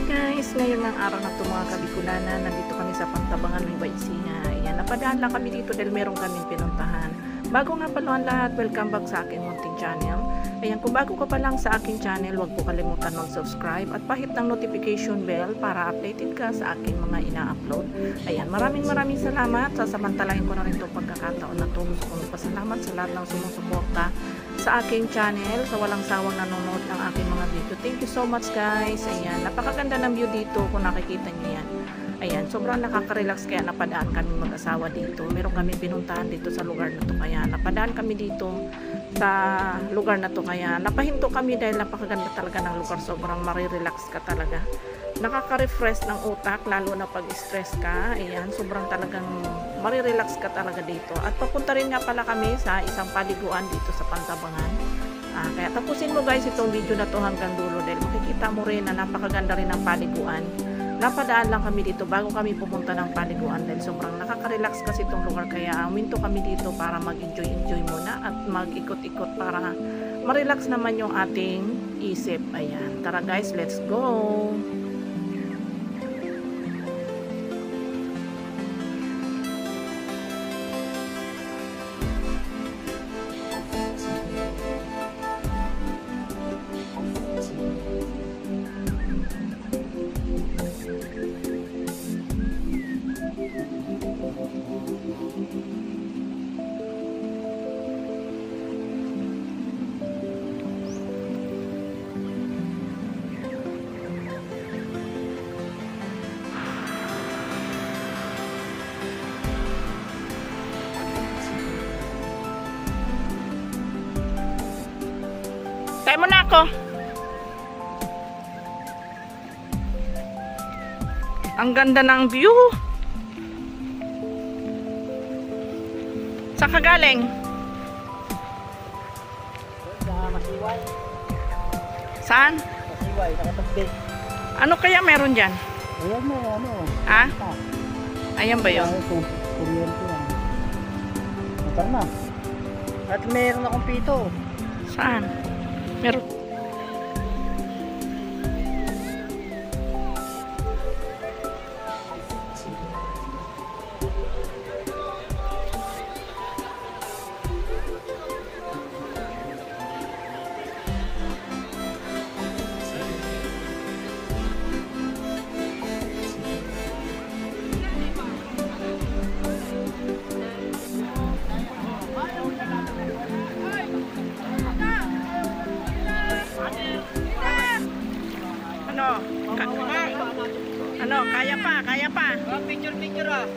guys, ngayon ng araw na ito mga kabikulanan, nandito kami sa Pantabangan ng Baisinga. Ayan, napadaan lang kami dito dahil meron kaming pinuntahan. Bago nga pala ang lahat, welcome back sa aking munting channel. Ayan, kung bago ka pa lang sa aking channel, huwag po kalimutan mag-subscribe at pahit ng notification bell para updated ka sa aking mga ina-upload. Ayan, maraming salamat. Sasamantalahin ko na rin itong pagkakataon na ito. Gusto kong pasalamat sa lahat ng sumusuporta sa aking channel, sa walang sawang nanonood ng aking mga video. Thank you so much guys. Ayan, napakaganda ng view dito kung nakikita nyo yan. Ayan, sobrang nakaka-relax kaya napadaan kami mag-asawa dito. Meron kami pinuntahan dito sa lugar na to kaya napadaan kami dito sa lugar na to kaya napahinto kami dahil napakaganda talaga ng lugar. Sobrang marirelax ka talaga. Nakaka-refresh ng utak lalo na pag stress ka. Ayan, sobrang talagang marirelax ka talaga dito. At papunta rin nga pala kami sa isang paliguan dito sa Pantabangan. Kaya tapusin mo guys itong video na to hanggang dulo dahil makikita mo rin na napakaganda rin ng paliguan. Napadaan lang kami dito bago kami pumunta ng paliguan dahil sobrang nakaka-relax kasi itong lugar kaya minto kami dito para mag-enjoy muna at mag-ikot-ikot para ma-relax naman yung ating isip. Ayan, tara guys, let's go! Tayo mo na ako. Ang ganda ng view. Saan ka galing? Masiway. Saan? Masiway, nakatagbi. Ano kaya meron dyan? Ayan mo, ano. Ha? Ayan ba yun? Kuryente yan. Matar na. At meron akong pito. Saan? Meron. Ano, kaya pa. Picture ah.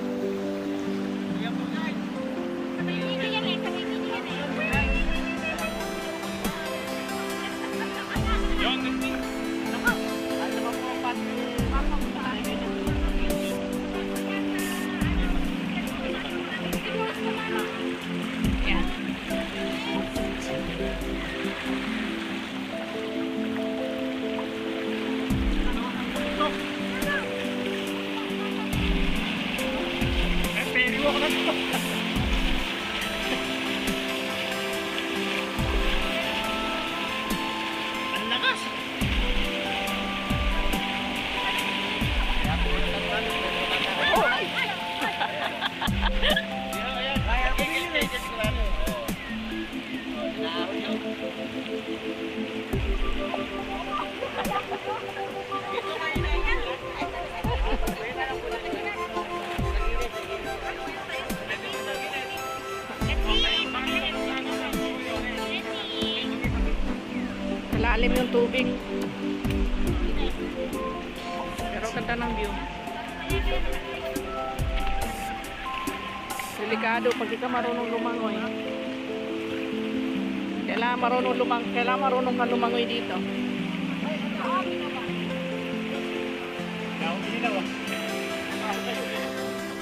Ang lakas. Malalim yung tubig. Pero ganda ng view. Delikado pag di ka marunong lumangoy. Kailangan marunong ka lumangoy dito. Gawin nila.